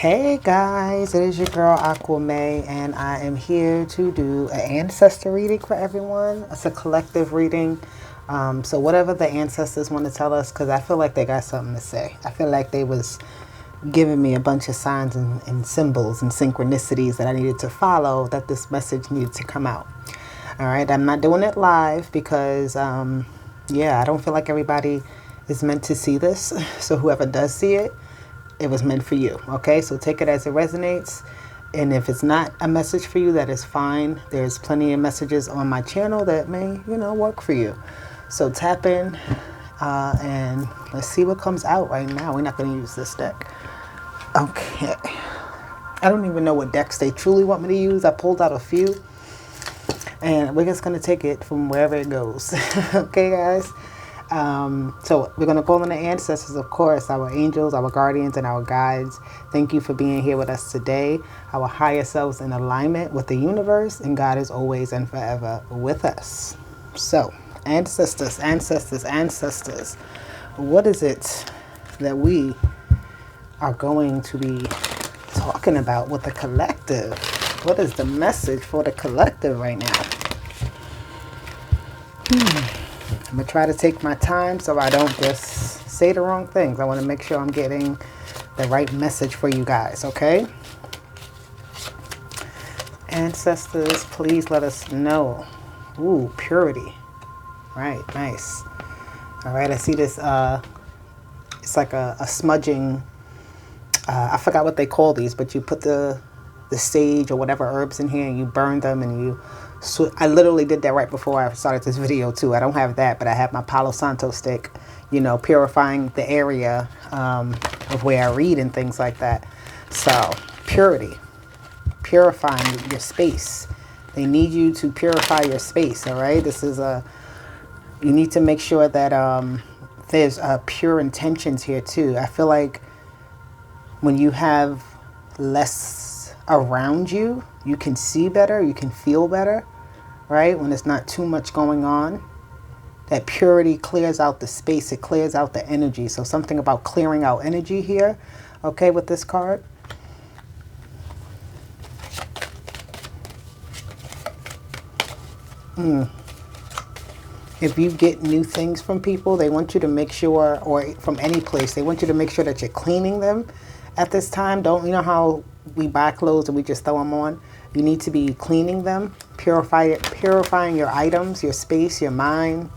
Hey guys, it is your girl Aquame, and I am here to do an ancestor reading for everyone. It's a collective reading. So whatever the ancestors want to tell us, because I feel like they got something to say. I feel like they was giving me a bunch of signs and symbols and synchronicities that I needed to follow, that this message needed to come out. All right, I'm not doing it live because, yeah, I don't feel like everybody is meant to see this. So whoever does see it, it was meant for you. Okay, so take it as it resonates. And if it's not a message for you, that is fine. There's plenty of messages on my channel that may, work for you. So tap in and let's see what comes out right now. We're not going to use this deck. Okay. I don't even know what decks they truly want me to use. I pulled out a few. And we're just going to take it from wherever it goes. Okay, guys? So we're going to call on the ancestors, of course, our angels, our guardians, and our guides. Thank you for being here with us today. Our higher selves in alignment with the universe, and God is always and forever with us. So, ancestors, what is it that we are going to be talking about with the collective? What is the message for the collective right now? I'm going to try to take my time so I don't just say the wrong things. I want to make sure I'm getting the right message for you guys, okay? Ancestors, please let us know. Ooh, purity. Right, nice. All right, I see this, it's like a smudging, I forgot what they call these, but you put the sage or whatever herbs in here and you burn them and you... So I literally did that right before I started this video too. I don't have that, but I have my Palo Santo stick, purifying the area of where I read and things like that. So purity, purifying your space. They need you to purify your space, all right? This is you need to make sure that there's pure intentions here too. I feel like when you have less around you, you can see better, you can feel better, right? When it's not too much going on. That purity clears out the space, it clears out the energy. So something about clearing out energy here, okay, with this card. If you get new things from people, they want you to make sure, or from any place, they want you to make sure that you're cleaning them at this time. Don't, you know how we buy clothes and we just throw them on? You need to be cleaning them, purifying your items, your space, your mind,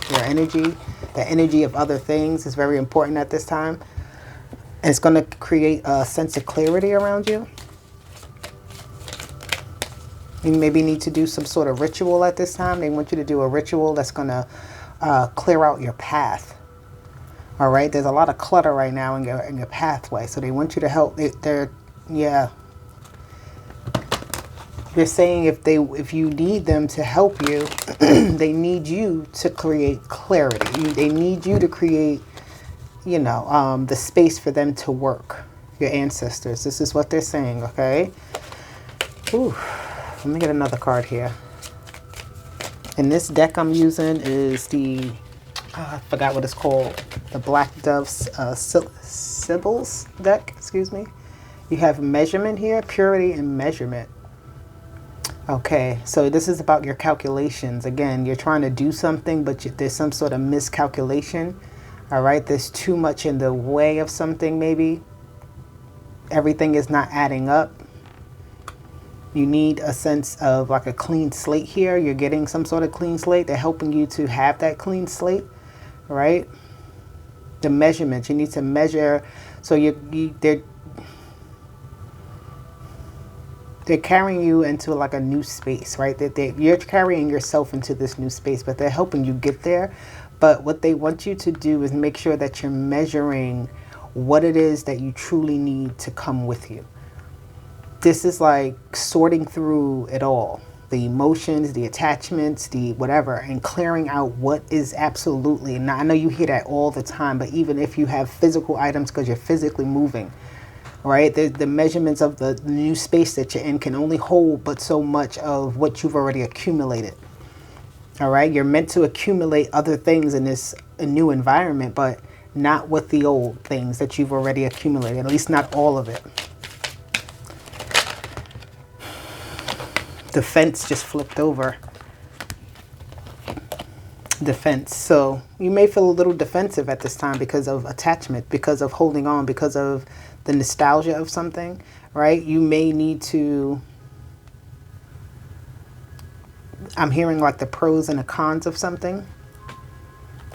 your energy. The energy of other things is very important at this time. And it's going to create a sense of clarity around you. You maybe need to do some sort of ritual at this time. They want you to do a ritual that's going to clear out your path. All right, there's a lot of clutter right now in your pathway, so they want you to help. They're saying if you need them to help you, they need you to create clarity. They need you to create, the space for them to work. Your ancestors. This is what they're saying. Okay. Ooh, let me get another card here. And this deck I'm using is the I forgot what it's called. The Black Dove's Symbols deck. Excuse me. You have measurement here, purity and measurement. Okay, so this is about your calculations. Again, you're trying to do something, but there's some sort of miscalculation. All right, there's too much in the way of something maybe. Everything is not adding up. You need a sense of like a clean slate here. You're getting some sort of clean slate. They're helping you to have that clean slate, right? The measurements, you need to measure. So they're carrying you into like a new space, right? You're carrying yourself into this new space, but they're helping you get there. But what they want you to do is make sure that you're measuring what it is that you truly need to come with you. This is like sorting through it all. The emotions, the attachments, the whatever, and clearing out what is absolutely, and I know you hear that all the time, but even if you have physical items because you're physically moving, right? The measurements of the new space that you're in can only hold but so much of what you've already accumulated. All right? You're meant to accumulate other things in this new environment, but not with the old things that you've already accumulated, at least not all of it. defense just flipped over. Defense. So you may feel a little defensive at this time because of attachment, because of holding on, because of the nostalgia of something, right? You may need to, I'm hearing like the pros and the cons of something,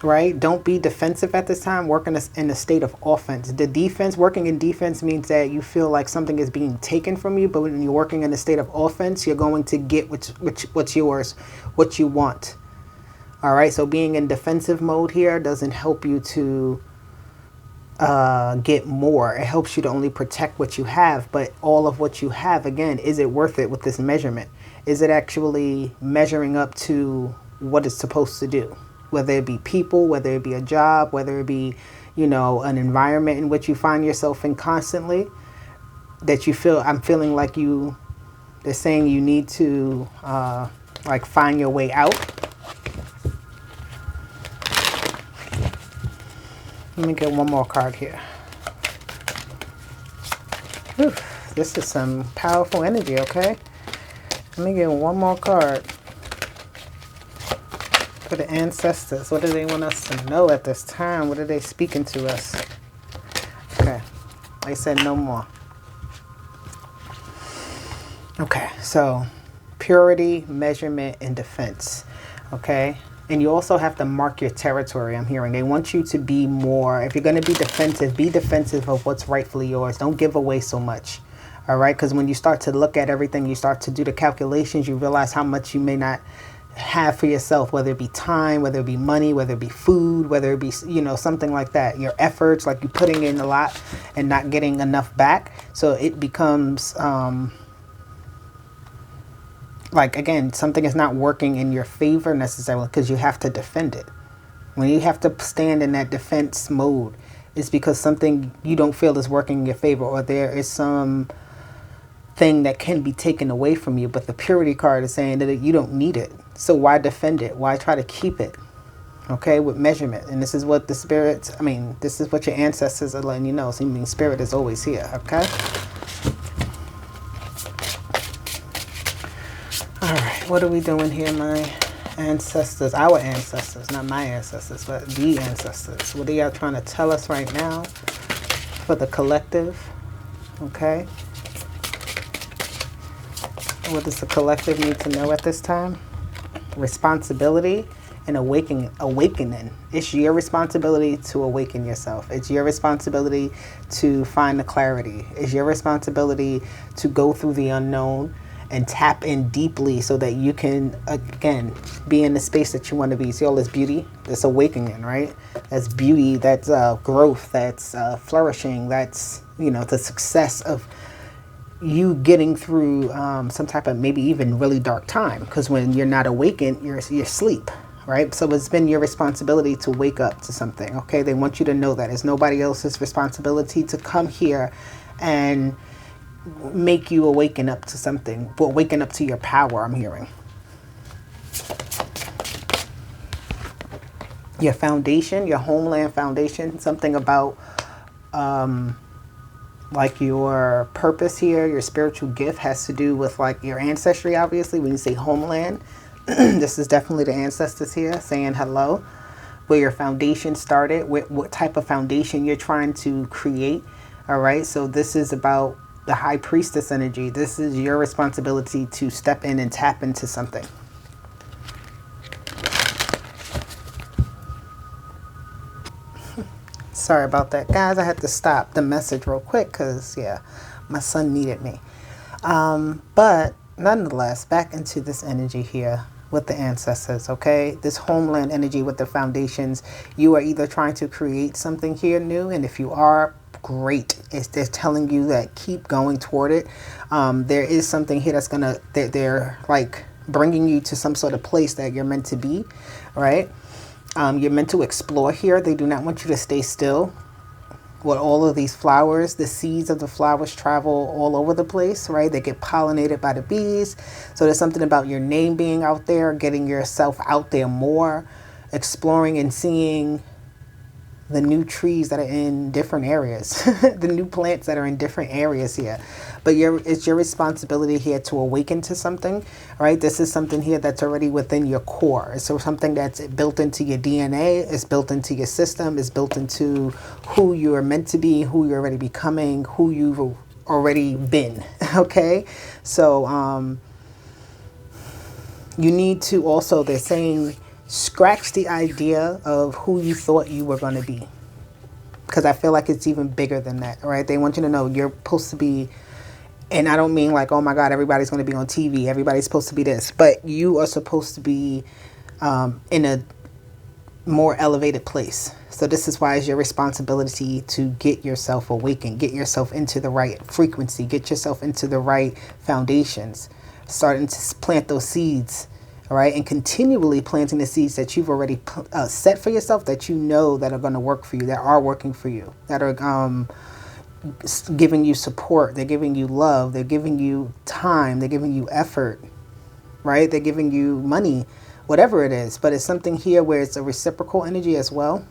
right? Don't be defensive at this time. Work in a state of offense. The defense, working in defense means that you feel like something is being taken from you, but when you're working in a state of offense, you're going to get what's yours, what you want. All right, so being in defensive mode here doesn't help you to get more. It helps you to only protect what you have, but all of what you have, again, is it worth it with this measurement? Is it actually measuring up to what it's supposed to do? Whether it be people, whether it be a job, whether it be, you know, an environment in which you find yourself in constantly, that you feel, I'm feeling like they're saying you need to like find your way out. Let me get one more card here. Whew, this is some powerful energy, okay? Let me get one more card for the ancestors. What do they want us to know at this time? What are they speaking to us? Okay, they said no more. Okay, so purity, measurement, and defense, okay? And you also have to mark your territory, I'm hearing. They want you to be more, if you're going to be defensive of what's rightfully yours. Don't give away so much, all right? Because when you start to look at everything, you start to do the calculations, you realize how much you may not have for yourself, whether it be time, whether it be money, whether it be food, whether it be, you know, something like that. Your efforts, like you're putting in a lot and not getting enough back. So it becomes... like, again, something is not working in your favor necessarily because you have to defend it. When you have to stand in that defense mode, it's because something you don't feel is working in your favor, or there is some thing that can be taken away from you. But the purity card is saying that you don't need it. So why defend it? Why try to keep it? Okay, with measurement. And this is what the spirits, this is what your ancestors are letting you know. So, spirit is always here, okay? All right, what are we doing here, my ancestors? Our ancestors, not my ancestors, but the ancestors. What are y'all trying to tell us right now for the collective? Okay. What does the collective need to know at this time? Responsibility and awakening. It's your responsibility to awaken yourself. It's your responsibility to find the clarity. It's your responsibility to go through the unknown and tap in deeply so that you can, again, be in the space that you want to be. See all this beauty? This awakening, right? That's beauty, that's growth, that's flourishing, that's, you know, the success of you getting through some type of maybe even really dark time. Because when you're not awakened, you're asleep, right? So it's been your responsibility to wake up to something, okay? They want you to know that. It's nobody else's responsibility to come here and make you awaken up to something, but waken up to your power, I'm hearing. Your foundation, your homeland foundation, something about like your purpose here, your spiritual gift has to do with like your ancestry, obviously. When you say homeland, this is definitely the ancestors here saying hello. Where your foundation started, what type of foundation you're trying to create, all right? So this is about the high priestess energy. This is your responsibility to step in and tap into something. Sorry about that, guys. I had to stop the message real quick because, yeah, my son needed me. But nonetheless, back into this energy here with the ancestors, okay? This homeland energy with the foundations. You are either trying to create something here new, and if you are, great. They're telling you that keep going toward it. There is something here that's gonna, they're like bringing you to some sort of place that you're meant to be, right? You're meant to explore here. They do not want you to stay still. With all of these flowers, the seeds of the flowers travel all over the place, right? They get pollinated by the bees. So there's something about your name being out there, getting yourself out there more, exploring and seeing the new trees that are in different areas, the new plants that are in different areas here. But it's your responsibility here to awaken to something, right? This is something here that's already within your core. It's something that's built into your DNA. It's built into your system. It's built into who you are meant to be, who you're already becoming, who you've already been. Okay, so you need to also, they're saying, scratch the idea of who you thought you were going to be, because I feel like it's even bigger than that, right? They want you to know you're supposed to be, and I don't mean like, oh my God, everybody's going to be on TV, everybody's supposed to be this, but you are supposed to be in a more elevated place. So this is why it's your responsibility to get yourself awakened, get yourself into the right frequency, get yourself into the right foundations, starting to plant those seeds, all right, and continually planting the seeds that you've already set for yourself, that you know that are going to work for you, that are working for you, that are giving you support, they're giving you love, they're giving you time, they're giving you effort, right? They're giving you money, whatever it is. But it's something here where it's a reciprocal energy as well,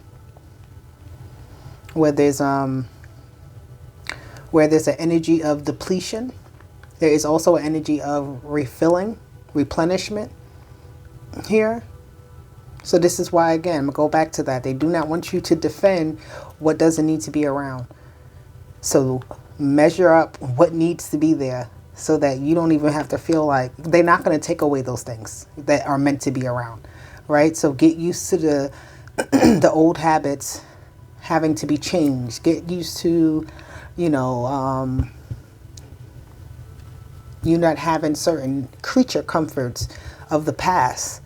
where there's an energy of depletion. There is also an energy of refilling, replenishment here. So this is why, again, I'm going to go back to that. They do not want you to defend what doesn't need to be around. So measure up what needs to be there so that you don't even have to feel like they're not going to take away those things that are meant to be around, right? So get used to the the old habits having to be changed. Get used to, you know, you not having certain creature comforts of the past,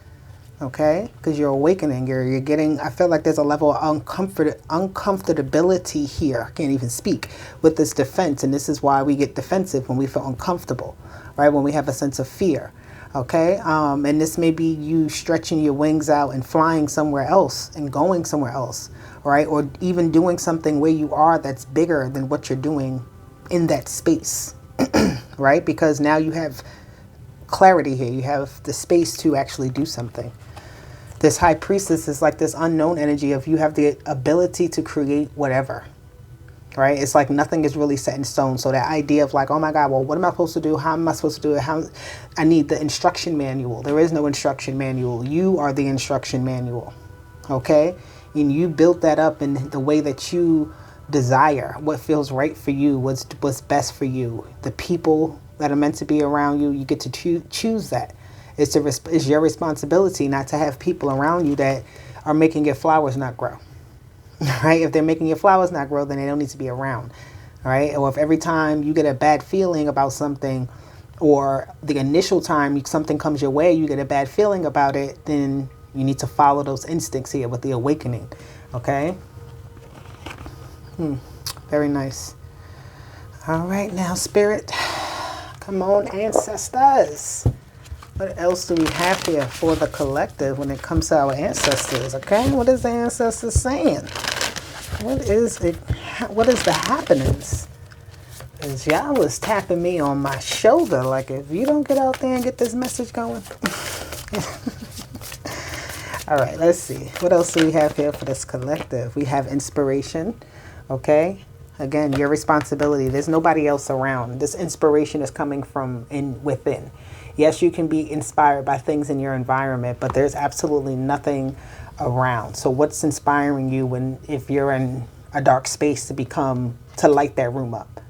okay? Because you're awakening, you're getting, I feel like there's a level of uncomfortability here. I can't even speak with this defense. And this is why we get defensive when we feel uncomfortable, right? When we have a sense of fear, okay? And this may be you stretching your wings out and flying somewhere else and going somewhere else, right? Or even doing something where you are that's bigger than what you're doing in that space, right? Because now you have clarity here. You have the space to actually do something. This high priestess is like this unknown energy of you have the ability to create whatever, right? It's like nothing is really set in stone. So that idea of like, oh my God, well, what am I supposed to do? How am I supposed to do it? I need the instruction manual. There is no instruction manual. You are the instruction manual, okay? And you built that up in the way that you desire, what feels right for you, what's best for you. The people that are meant to be around you, you get to choose that. It's your responsibility not to have people around you that are making your flowers not grow, right? If they're making your flowers not grow, then they don't need to be around, right? Or if every time you get a bad feeling about something, or the initial time something comes your way, you get a bad feeling about it, then you need to follow those instincts here with the awakening, okay? Very nice. All right, now, Spirit. Come on, ancestors. What else do we have here for the collective when it comes to our ancestors? Okay, what is the ancestors saying? What is it? What is the happenings? Because y'all was tapping me on my shoulder like, if you don't get out there and get this message going. All right, let's see. What else do we have here for this collective? We have inspiration. Okay. Again, your responsibility. There's nobody else around. This inspiration is coming from within. Yes, you can be inspired by things in your environment, but there's absolutely nothing around. So what's inspiring you if you're in a dark space to light that room up,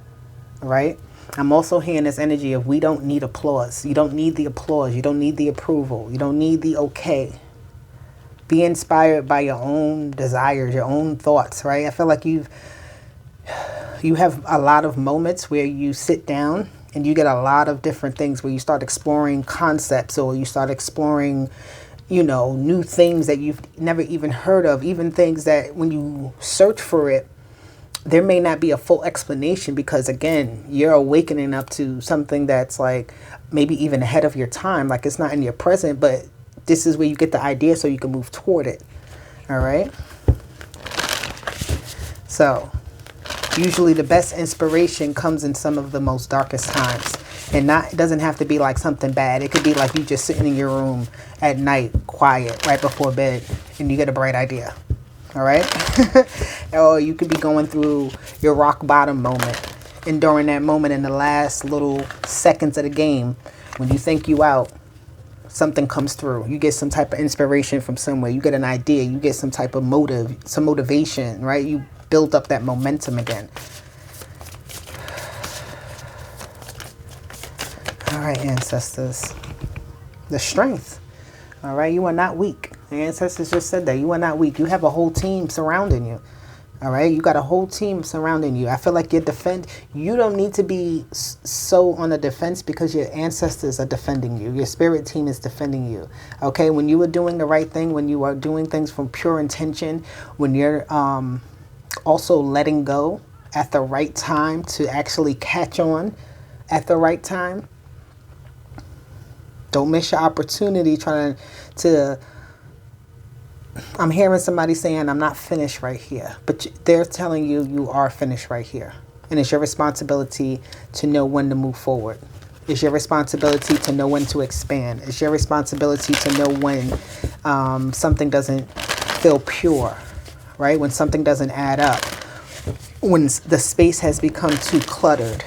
right? I'm also hearing this energy of we don't need applause. You don't need the applause. You don't need the approval. You don't need the okay. Be inspired by your own desires, your own thoughts, right? I feel like you have a lot of moments where you sit down and you get a lot of different things where you start exploring concepts, or you start exploring, you know, new things that you've never even heard of, even things that when you search for it, there may not be a full explanation, because again, you're awakening up to something that's like maybe even ahead of your time. Like it's not in your present, but this is where you get the idea so you can move toward it. All right. So usually the best inspiration comes in some of the most darkest times. And it doesn't have to be like something bad. It could be like you just sitting in your room at night, quiet, right before bed, and you get a bright idea. All right. Or you could be going through your rock bottom moment. And during that moment, in the last little seconds of the game, when you think you out, something comes through. You get some type of inspiration from somewhere. You get an idea. You get some type of motive, some motivation, right? You build up that momentum again. All right, ancestors. The strength. All right, you are not weak. The ancestors just said that. You are not weak. You have a whole team surrounding you. All right, you got a whole team surrounding you. I feel like you don't need to be so on the defense because your ancestors are defending you. Your spirit team is defending you. Okay, when you are doing the right thing, when you are doing things from pure intention, when you're also letting go at the right time to actually catch on at the right time. Don't miss your opportunity trying to I'm hearing somebody saying, I'm not finished right here. But they're telling you you are finished right here. And it's your responsibility to know when to move forward. It's your responsibility to know when to expand. It's your responsibility to know when something doesn't feel pure, right? When something doesn't add up. When the space has become too cluttered.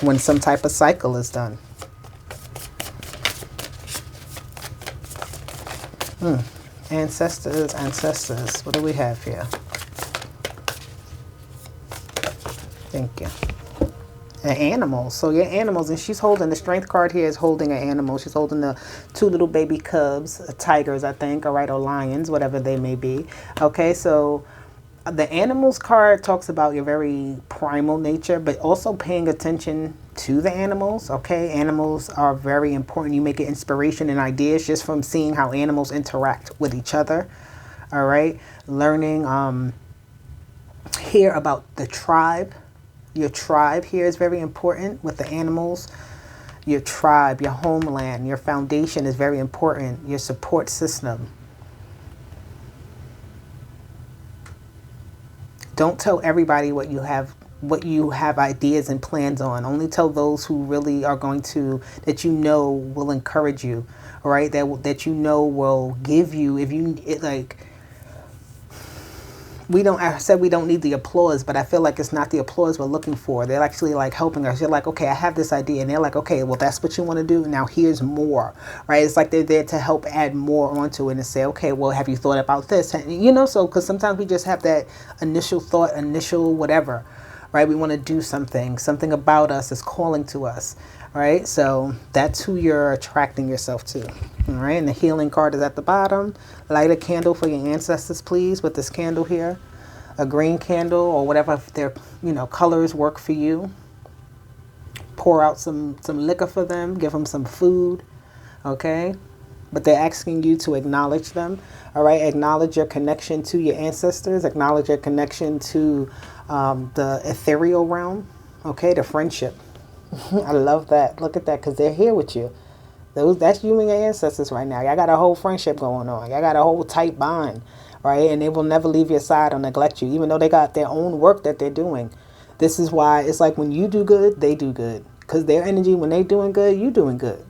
When some type of cycle is done. Ancestors. What do we have here? Thank you. And animals. So your animals, and she's holding the strength card here is holding an animal. She's holding the 2 little baby cubs, tigers, I think, all right, or lions, whatever they may be. Okay, so the animals card talks about your very primal nature, but also paying attention to the animals. Okay, animals are very important. You make an inspiration and ideas just from seeing how animals interact with each other. All right, learning here about the tribe. Your tribe here is very important with the animals. Your tribe, your homeland, your foundation is very important. Your support system. Don't tell everybody what you have ideas and plans on. Only tell those who really are going to, that you know will encourage you, all right? That you know will give you, I said we don't need the applause, but I feel like it's not the applause we're looking for. They're actually like helping us. You're like, okay, I have this idea. And they're like, okay, well, that's what you want to do. Now here's more, right? It's like they're there to help add more onto it and say, okay, well, have you thought about this? You know, so because sometimes we just have that initial thought, initial whatever, right? We want to do something about us is calling to us, right? So that's who you're attracting yourself to, all right? And the healing card is at the bottom. Light a candle for your ancestors, please, with this candle here. A green candle or whatever their colors work for you. Pour out some liquor for them. Give them some food, okay? But they're asking you to acknowledge them, all right? Acknowledge your connection to your ancestors. Acknowledge your connection to the ethereal realm, okay? The friendship. I love that. Look at that, because they're here with you. That's you and your ancestors right now. Y'all got a whole friendship going on. Y'all got a whole tight bond, right? And they will never leave your side or neglect you, even though they got their own work that they're doing. This is why it's like when you do good, they do good. Because their energy, when they doing good, you doing good.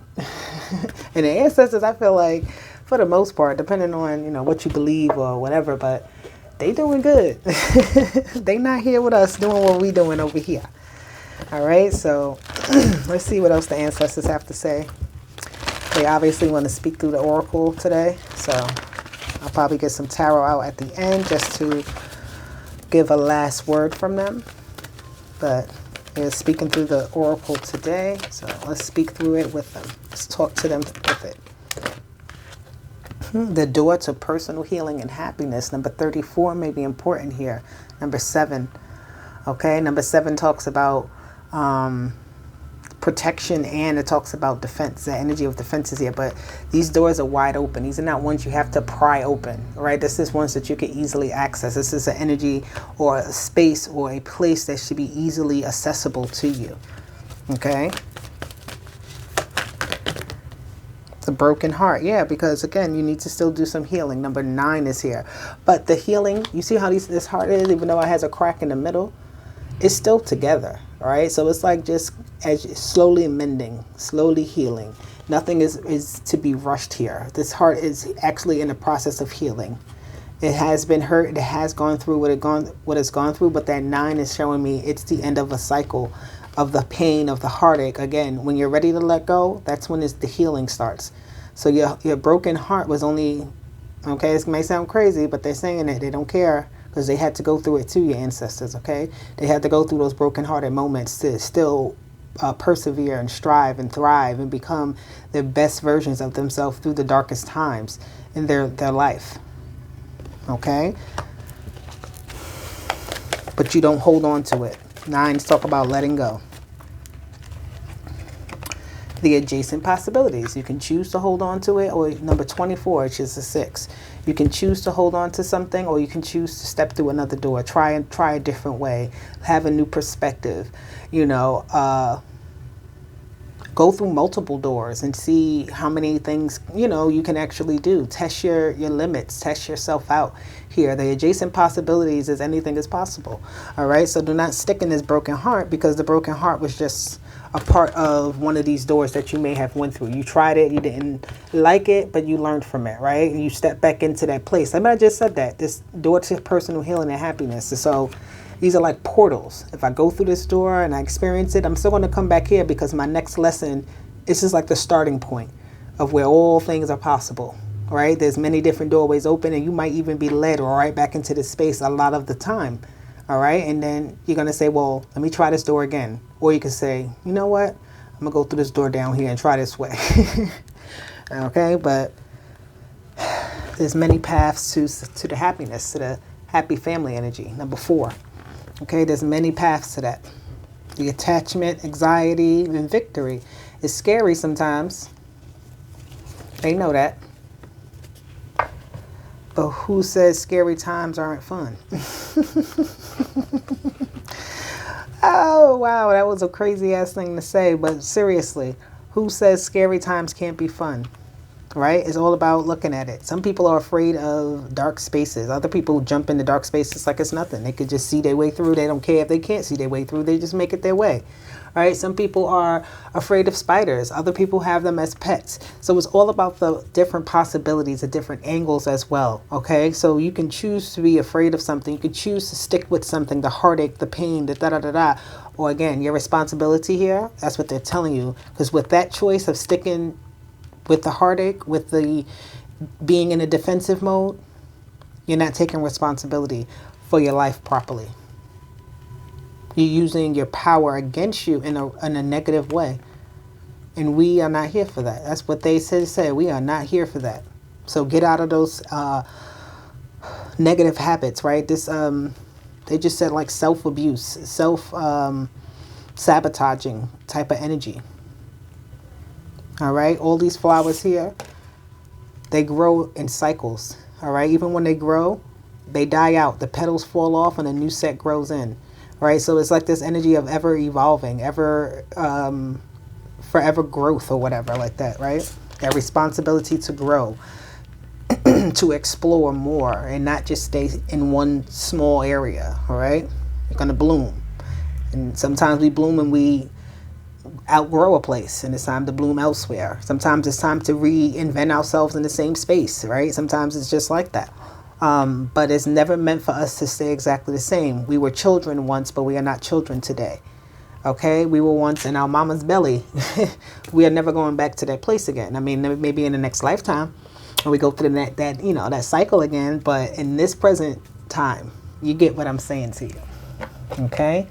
And the ancestors, I feel like, for the most part, depending on, what you believe or whatever, but they doing good. They not here with us doing what we doing over here. All right, so let's see what else the ancestors have to say. They obviously want to speak through the oracle today, so I'll probably get some tarot out at the end just to give a last word from them. But they're speaking through the oracle today, so let's speak through it with them. Let's talk to them with it. The door to personal healing and happiness. Number 34 may be important here. Number 7. Okay, number 7 talks about protection, and it talks about defense. The energy of defense is here, but these doors are wide open. These are not ones you have to pry open, right? This is ones that you can easily access. This is an energy or a space or a place that should be easily accessible to you. Okay. It's a broken heart. Yeah, because again, you need to still do some healing. Number 9 is here, but the healing, you see how this heart is, even though it has a crack in the middle, it's still together. All right, so it's like just as slowly mending, slowly healing. Nothing is to be rushed here. This heart is actually in the process of healing. It has been hurt. It has gone through what it's gone through. But that 9 is showing me it's the end of a cycle of the pain, of the heartache. Again, when you're ready to let go, that's when the healing starts. So your broken heart was only, okay, this may sound crazy, but they're saying it. They don't care because they had to go through it too, your ancestors, okay? They had to go through those broken-hearted moments to still persevere and strive and thrive and become their best versions of themselves through the darkest times in their life, okay? But you don't hold on to it. 9s talk about letting go. The adjacent possibilities. You can choose to hold on to it, or number 24, which is a 6. You can choose to hold on to something, or you can choose to step through another door. Try a different way. Have a new perspective. You know, go through multiple doors and see how many things, you know, you can actually do. Test your limits. Test yourself out here. The adjacent possibilities is anything is possible. All right. So do not stick in this broken heart, because the broken heart was just a part of one of these doors that you may have went through. You tried it, you didn't like it, but you learned from it, right? And you step back into that place. I mean, I just said that. This door to personal healing and happiness. And so these are like portals. If I go through this door and I experience it, I'm still going to come back here, because my next lesson is just like the starting point of where all things are possible, right? There's many different doorways open, and you might even be led right back into this space a lot of the time. All right. And then you're going to say, well, let me try this door again. Or you can say, you know what? I'm going to go through this door down here and try this way. Okay. But there's many paths to the happiness, to the happy family energy. Number 4. Okay. There's many paths to that. The attachment, anxiety, and victory is scary sometimes. They know that. But who says scary times aren't fun? Oh, wow. That was a crazy ass thing to say. But seriously, who says scary times can't be fun? Right? It's all about looking at it. Some people are afraid of dark spaces. Other people jump into dark spaces like it's nothing. They could just see their way through. They don't care if they can't see their way through. They just make it their way. Right? Some people are afraid of spiders. Other people have them as pets. So it's all about the different possibilities, the different angles as well. Okay? So you can choose to be afraid of something. You can choose to stick with something, the heartache, the pain, the da-da-da-da. Or again, your responsibility here, that's what they're telling you. Because with that choice of sticking with the heartache, with the being in a defensive mode, you're not taking responsibility for your life properly. You're using your power against you in a negative way. And we are not here for that. That's what they say. We are not here for that. So get out of those negative habits, right? This they just said like self-abuse, self-sabotaging type of energy. All right. All these flowers here, they grow in cycles. All right. Even when they grow, they die out. The petals fall off and a new set grows in. Right. So it's like this energy of ever evolving, forever growth or whatever like that. Right. That responsibility to grow, to explore more and not just stay in one small area. All right. You're going to bloom. And sometimes we bloom and we outgrow a place, and it's time to bloom elsewhere. Sometimes it's time to reinvent ourselves in the same space, right? Sometimes it's just like that. But it's never meant for us to stay exactly the same. We were children once, but we are not children today. Okay? We were once in our mama's belly. We are never going back to that place again. I mean, maybe in the next lifetime, and we go through that cycle again. But in this present time, you get what I'm saying to you. Okay?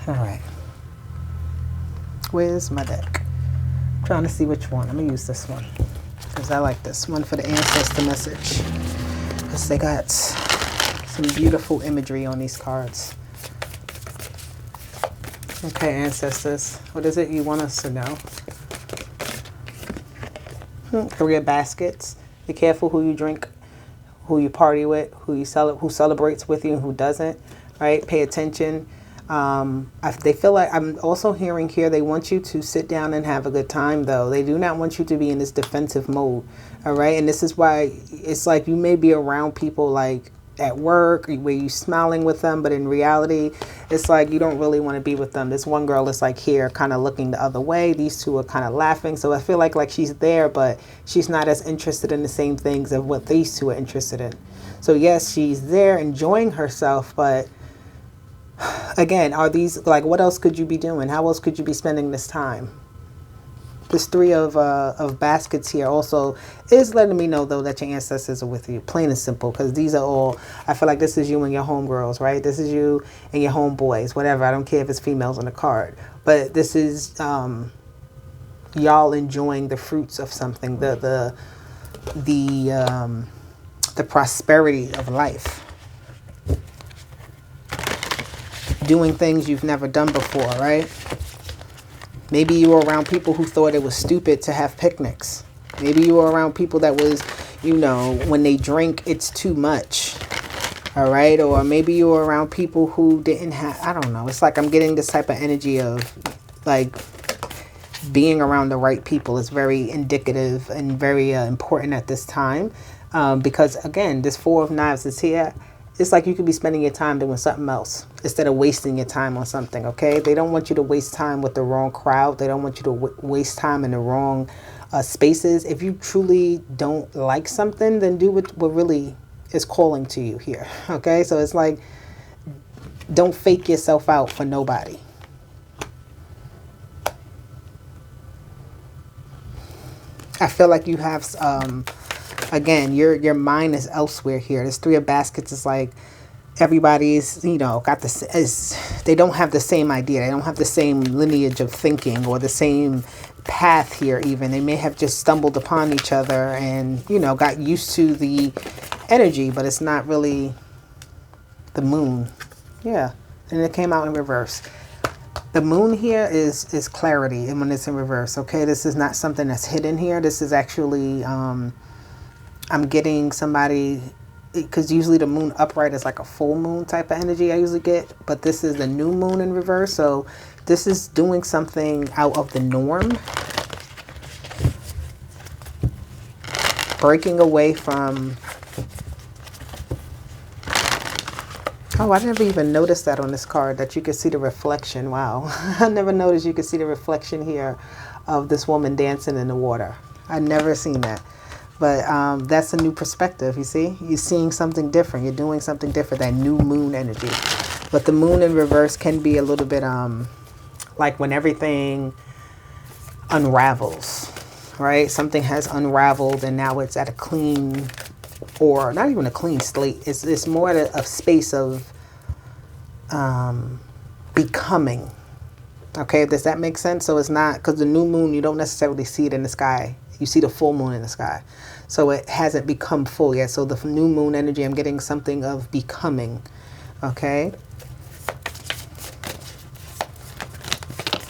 All right. Where's my deck? I'm trying to see which one. I'm going to use this one because I like this one for the ancestor message, because they got some beautiful imagery on these cards. Okay, ancestors, what is it you want us to know? Career baskets. Be careful who you drink, who you party with, who celebrates with you and who doesn't, right? Pay attention. They feel like, I'm also hearing here, they want you to sit down and have a good time, though. They do not want you to be in this defensive mode. All right. And this is why it's like you may be around people like at work where you smiling with them, but in reality it's like you don't really want to be with them. This one girl is like here kind of looking the other way. These two are kind of laughing. So I feel like she's there, but she's not as interested in the same things of what these two are interested in. So yes, she's there enjoying herself, but again, are these like, what else could you be doing? How else could you be spending this time? This three of baskets here also is letting me know, though, that your ancestors are with you, plain and simple, because these are all, I feel like this is you and your homegirls, right? This is you and your homeboys, whatever. I don't care if it's females on the card, but this is y'all enjoying the fruits of something, the prosperity of life, doing things you've never done before, right? Maybe you were around people who thought it was stupid to have picnics. Maybe you were around people that was, you know, when they drink, it's too much. All right. Or maybe you were around people who didn't have, I don't know. It's like I'm getting this type of energy of like being around the right people is very indicative and very important at this time. Because again, this Four of Knives is here. It's like you could be spending your time doing something else instead of wasting your time on something, okay? They don't want you to waste time with the wrong crowd. They don't want you to waste time in the wrong spaces. If you truly don't like something, then do what really is calling to you here, okay? So it's like, don't fake yourself out for nobody. I feel like you have... again, your mind is elsewhere here. This Three of Baskets is like everybody's, you know, got this, they don't have the same idea. They don't have the same lineage of thinking or the same path here even. They may have just stumbled upon each other and, you know, got used to the energy, but it's not really the moon. Yeah, and it came out in reverse. The moon here is clarity, and when it's in reverse, okay? This is not something that's hidden here. This is actually... I'm getting somebody, because usually the moon upright is like a full moon type of energy I usually get, but this is the new moon in reverse. So this is doing something out of the norm, breaking away from, oh, I never even noticed that on this card, that you could see the reflection. Wow. I never noticed you could see the reflection here of this woman dancing in the water. I never seen that. But that's a new perspective, you see? You're seeing something different. You're doing something different, that new moon energy. But the moon in reverse can be a little bit like when everything unravels, right? Something has unraveled and now it's at a clean, or not even a clean slate. It's more at a space of becoming. Okay, does that make sense? So it's not, because the new moon, you don't necessarily see it in the sky. You see the full moon in the sky. So it hasn't become full yet. So the new moon energy, I'm getting something of becoming. Okay.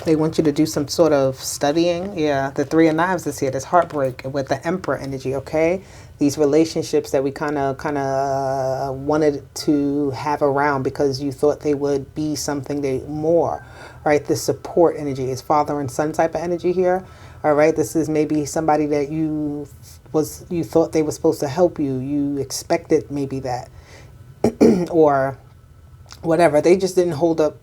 They want you to do some sort of studying. Yeah, the Three of Knives is here. There's heartbreak with the Emperor energy, okay? These relationships that we kind of wanted to have around because you thought they would be something more, right? The support energy is father and son type of energy here. All right, this is maybe somebody that you thought they were supposed to help you. You expected maybe that or whatever. They just didn't hold up.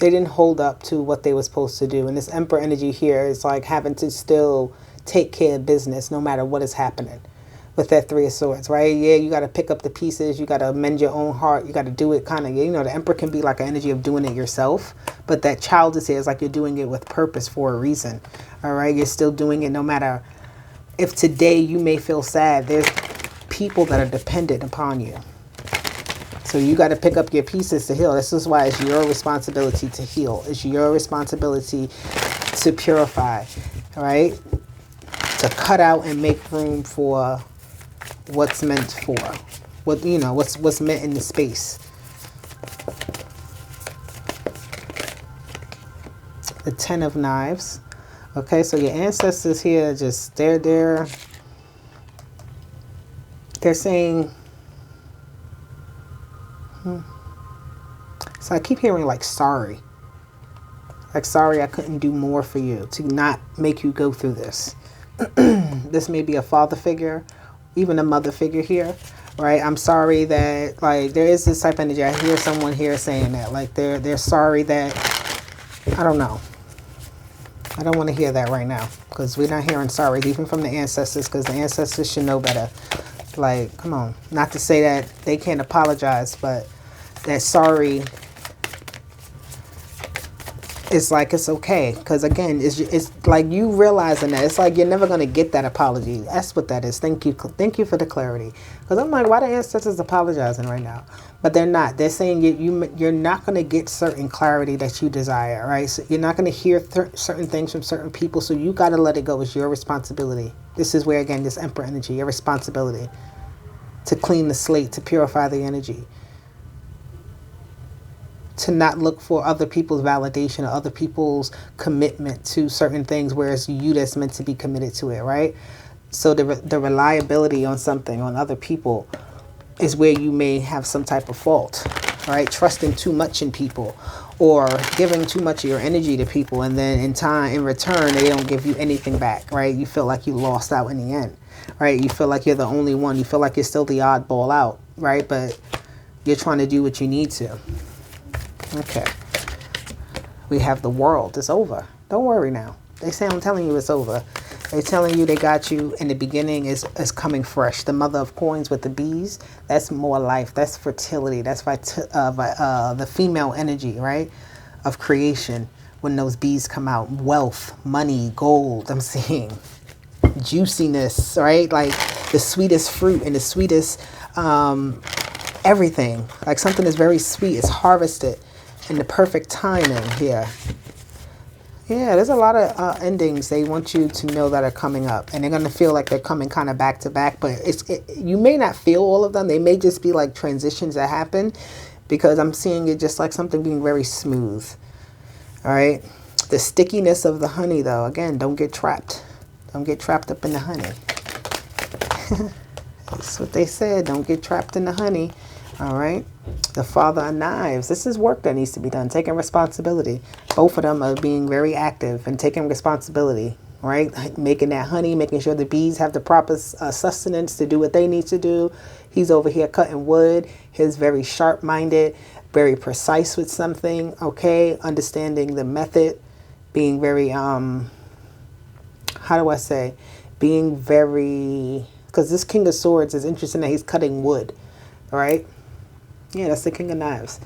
They didn't hold up to what they were supposed to do. And this Emperor energy here is like having to still take care of business no matter what is happening with that Three of Swords, right? Yeah, you got to pick up the pieces. You got to mend your own heart. You got to do it kind of, you know, the Emperor can be like an energy of doing it yourself. But that Child is here is like you're doing it with purpose for a reason. All right. You're still doing it no matter if today you may feel sad. There's people that are dependent upon you. So you got to pick up your pieces to heal. This is why it's your responsibility to heal. It's your responsibility to purify. All right. To cut out and make room for what's meant for, what, you know, what's meant in the space. The Ten of Knives. Okay, so your ancestors here, just they're saying, so I keep hearing like sorry I couldn't do more for you, to not make you go through this. This may be a father figure, even a mother figure here, right? I'm sorry that, like, there is this type of energy. I hear someone here saying that, like, they're sorry that, I don't know. I don't want to hear that right now, because we're not hearing sorry, even from the ancestors, because the ancestors should know better. Like, come on. Not to say that they can't apologize, but that sorry is like, it's okay. Because again, it's like you realizing that. It's like you're never going to get that apology. That's what that is. Thank you. Thank you for the clarity. Because I'm like, why the ancestors apologizing right now? But they're not. They're saying you're not going to get certain clarity that you desire, right? So you're not going to hear certain things from certain people. So you got to let it go. It's your responsibility. This is where, again, this Emperor energy, your responsibility to clean the slate, to purify the energy, to not look for other people's validation or other people's commitment to certain things, whereas you that's meant to be committed to it, right? So the reliability on something, on other people, is where you may have some type of fault, right? Trusting too much in people, or giving too much of your energy to people, and then in return, they don't give you anything back, right? You feel like you lost out in the end, right? You feel like you're the only one. You feel like you're still the oddball out, right? But you're trying to do what you need to. Okay. We have the world. It's over. Don't worry now. They say I'm telling you it's over. They're telling you they got you in the beginning is coming fresh. The mother of coins with the bees, that's more life. That's fertility. That's the female energy, right? Of creation. When those bees come out, wealth, money, gold, I'm seeing juiciness, right? Like the sweetest fruit and the sweetest everything. Like something is very sweet. It's harvested in the perfect timing here. Yeah, there's a lot of endings they want you to know that are coming up, and they're going to feel like they're coming kind of back to back, but you may not feel all of them. They may just be like transitions that happen, because I'm seeing it just like something being very smooth. All right. The stickiness of the honey, though, again, don't get trapped. Don't get trapped up in the honey. That's what they said. Don't get trapped in the honey. All right. The Father of Knives. This is work that needs to be done. Taking responsibility. Both of them are being very active and taking responsibility. Right. Making that honey. Making sure the bees have the proper sustenance to do what they need to do. He's over here cutting wood. He's very sharp-minded. Very precise with something. Okay. Understanding the method. Being very, how do I say? Being very... Because this King of Swords is interesting that he's cutting wood. All right. Yeah, that's the King of Knives.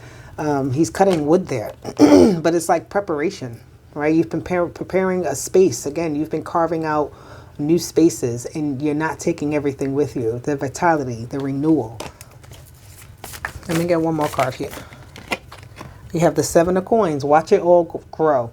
He's cutting wood there. But it's like preparation, right? You've been preparing a space. Again, you've been carving out new spaces, and you're not taking everything with you. The vitality, the renewal. Let me get one more card here. You have the Seven of Coins. Watch it all grow.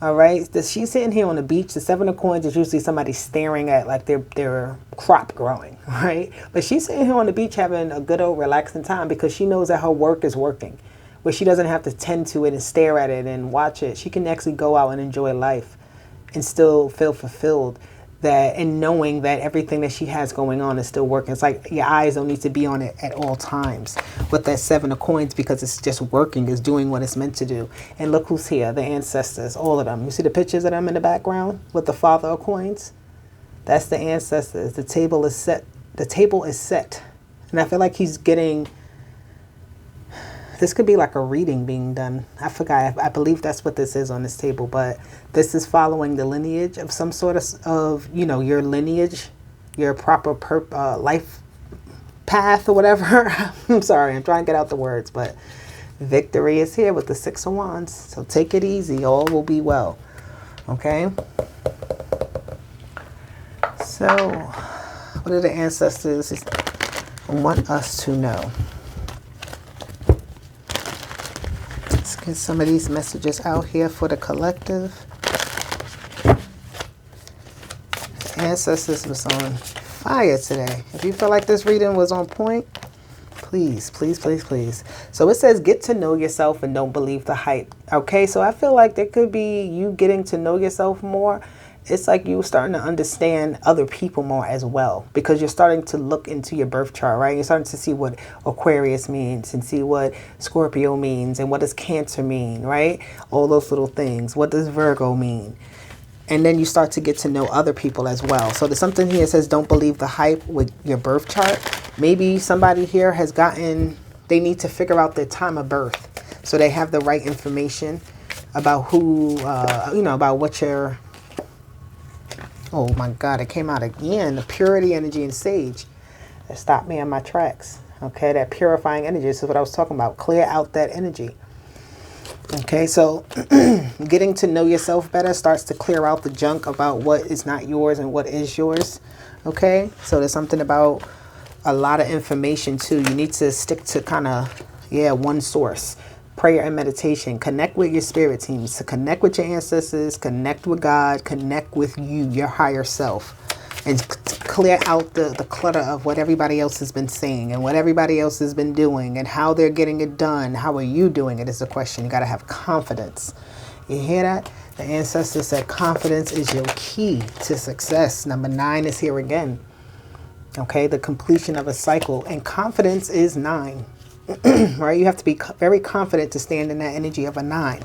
All right. She's sitting here on the beach. The Seven of Coins is usually somebody staring at like their crop growing, right? But she's sitting here on the beach having a good old relaxing time, because she knows that her work is working, where she doesn't have to tend to it and stare at it and watch it. She can actually go out and enjoy life and still feel fulfilled, that, and knowing that everything that she has going on is still working. It's like your eyes don't need to be on it at all times with that Seven of Coins, because it's just working, it's doing what it's meant to do. And look who's here, the ancestors, all of them. You see the pictures of them in the background with the Father of Coins? That's the ancestors. The table is set. The table is set. And I feel like he's getting... This could be like a reading being done. I forgot. I believe that's what this is on this table. But this is following the lineage of some sort of your lineage, your proper life path or whatever. I'm sorry. I'm trying to get out the words. But victory is here with the Six of Wands. So take it easy. All will be well. Okay? So what do the ancestors want us to know? Get some of these messages out here for the collective. The ancestors was on fire today. If you feel like this reading was on point, please, please, please, please. So it says, get to know yourself and don't believe the hype. Okay, so I feel like there could be you getting to know yourself more. It's like you starting to understand other people more as well, because you're starting to look into your birth chart, right? You're starting to see what Aquarius means and see what Scorpio means and what does Cancer mean, right? All those little things. What does Virgo mean? And then you start to get to know other people as well. So there's something here that says don't believe the hype with your birth chart. Maybe somebody here has gotten, they need to figure out their time of birth so they have the right information about who, about what you're, oh my God, it came out again. The purity energy in sage. That stopped me on my tracks. Okay, that purifying energy. This is what I was talking about. Clear out that energy. Okay, so getting to know yourself better starts to clear out the junk about what is not yours and what is yours. Okay, so there's something about a lot of information too. You need to stick to kind of, one source. Prayer and meditation. Connect with your spirit teams. To connect with your ancestors, connect with God, connect with you, your higher self. And clear out the clutter of what everybody else has been saying and what everybody else has been doing and how they're getting it done. How are you doing it is the question. You got to have confidence. You hear that? The ancestors said confidence is your key to success. Number 9 is here again. Okay, the completion of a cycle. And confidence is 9. Right? You have to be very confident to stand in that energy of a 9.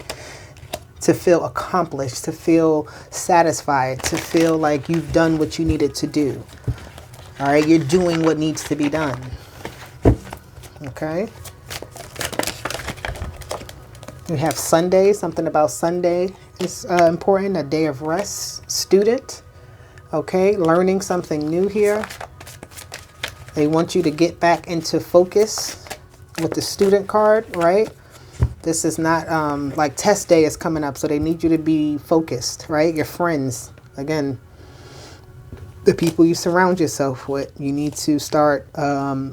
To feel accomplished, to feel satisfied, to feel like you've done what you needed to do. All right, you're doing what needs to be done. Okay. We have Sunday, something about Sunday is important, a day of rest. Student, okay, learning something new here. They want you to get back into focus with the student card, right? This is not like test day is coming up, so they need you to be focused, right? Your friends, again, the people you surround yourself with, you need to start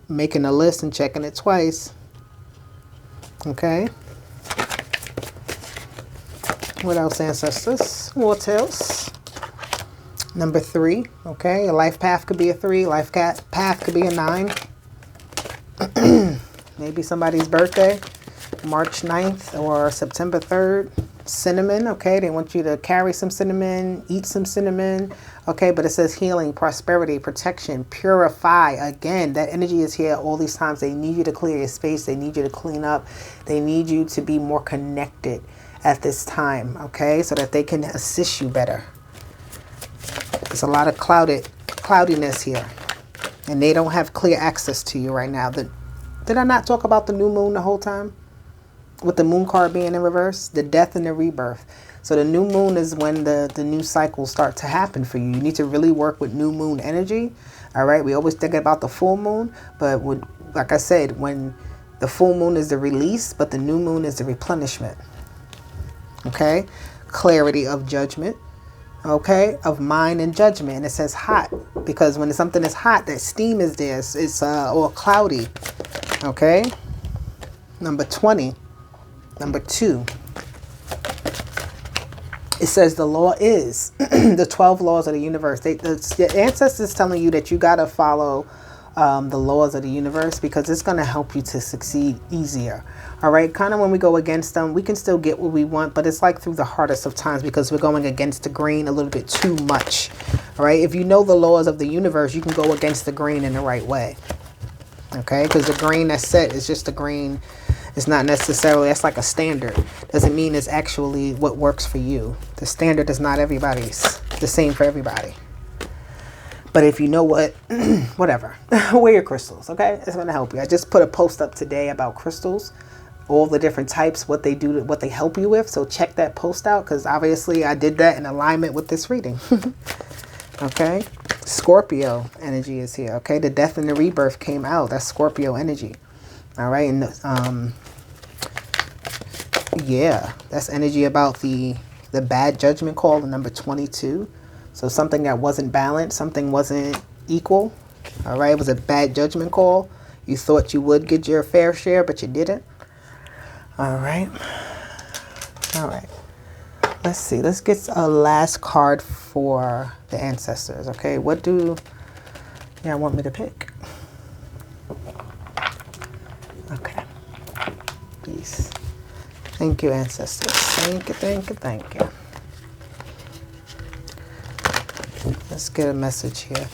making a list and checking it twice. Okay. What else, ancestors? What else? Number 3, okay? Your life path could be a 3. Life path could be a 9. Maybe somebody's birthday. March 9th or September 3rd. Cinnamon, okay? They want you to carry some cinnamon, eat some cinnamon, okay? But it says healing, prosperity, protection, purify. Again, that energy is here all these times. They need you to clear your space. They need you to clean up. They need you to be more connected at this time, okay? So that they can assist you better. There's a lot of cloudiness here. And they don't have clear access to you right now. Did I not talk about the new moon the whole time? With the moon card being in reverse, the death and the rebirth. So the new moon is when the new cycles start to happen for you. You need to really work with new moon energy. All right. We always think about the full moon, but like I said, when the full moon is the release, but the new moon is the replenishment. Okay. Clarity of judgment. Okay. Of mind and judgment. And it says hot because when something is hot, that steam is there. It's or cloudy. Okay. Number 20. Number 2, it says the law is the 12 laws of the universe. The ancestors telling you that you got to follow the laws of the universe because it's going to help you to succeed easier. All right. Kind of when we go against them, we can still get what we want, but it's like through the hardest of times because we're going against the grain a little bit too much. All right. If you know the laws of the universe, you can go against the grain in the right way. Okay. Because the grain that's set is just a grain. It's not necessarily, that's like a standard. Doesn't mean it's actually what works for you. The standard is not everybody's the same for everybody. But if you know what, whatever, wear your crystals, okay? It's going to help you. I just put a post up today about crystals, all the different types, what they do, what they help you with. So check that post out because obviously I did that in alignment with this reading. Okay? Scorpio energy is here, okay? The death and the rebirth came out. That's Scorpio energy. All right, and yeah, that's energy about the bad judgment call, the number 22. So something that wasn't balanced, something wasn't equal. All right, it was a bad judgment call. You thought you would get your fair share, but you didn't. All right. All right. Let's see. Let's get a last card for the ancestors. Okay, what do y'all want me to pick? Okay. Peace. Thank you, ancestors. Thank you, thank you, thank you. Let's get a message here.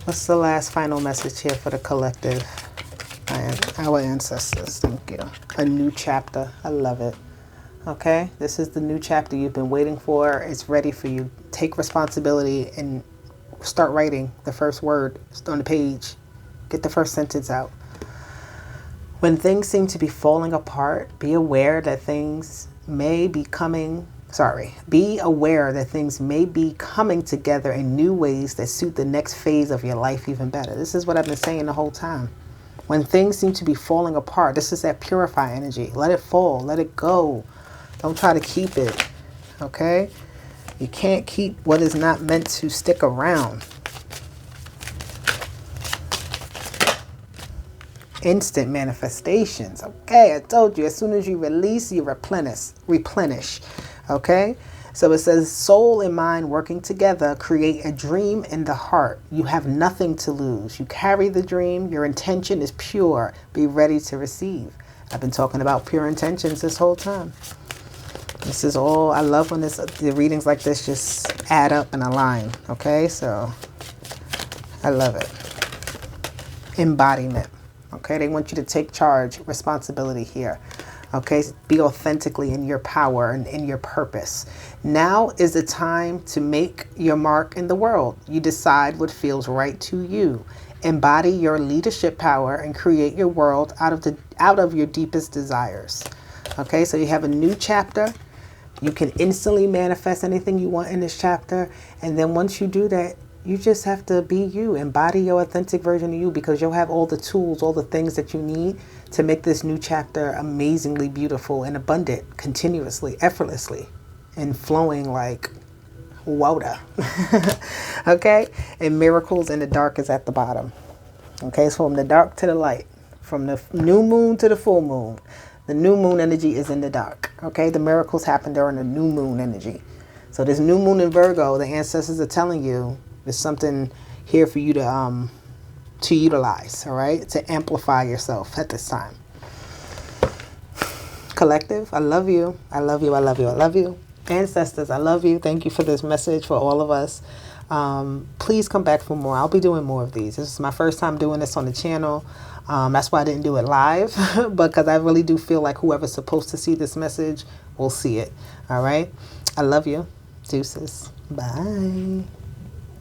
What's the last final message here for the collective and our ancestors? Thank you. A new chapter. I love it. Okay, this is the new chapter you've been waiting for. It's ready for you. Take responsibility and start writing the first word on the page. Get the first sentence out. When things seem to be falling apart, be aware that things may be coming. Be aware that things may be coming together in new ways that suit the next phase of your life even better. This is what I've been saying the whole time. When things seem to be falling apart, this is that purify energy. Let it fall. Let it go. Don't try to keep it. Okay? You can't keep what is not meant to stick around. Instant manifestations. Okay, I told you, as soon as you release, you replenish. Okay, so it says soul and mind working together create a dream in the heart. You have nothing to lose. You carry the dream. Your intention is pure. Be ready to receive. I've been talking about pure intentions this whole time. This is all I love when the readings like this just add up and align. Okay, so I love it. Embodiment. Okay, they want you to take charge, responsibility here. Okay, be authentically in your power and in your purpose. Now is the time to make your mark in the world. You decide what feels right to you. Embody your leadership power and create your world out of your deepest desires. Okay, so you have a new chapter. You can instantly manifest anything you want in this chapter. And then once you do that, you just have to be you, embody your authentic version of you, because you'll have all the tools, all the things that you need to make this new chapter amazingly beautiful and abundant, continuously, effortlessly, and flowing like water. Okay? And miracles in the dark is at the bottom. Okay, so from the dark to the light, from the new moon to the full moon. The new moon energy is in the dark. Okay, the miracles happen during the new moon energy. So this new moon in Virgo, the ancestors are telling you, there's something here for you to utilize, all right? To amplify yourself at this time. Collective, I love you. I love you. I love you. I love you. Ancestors, I love you. Thank you for this message for all of us. Please come back for more. I'll be doing more of these. This is my first time doing this on the channel. That's why I didn't do it live, because I really do feel like whoever's supposed to see this message will see it. All right? I love you. Deuces. Bye.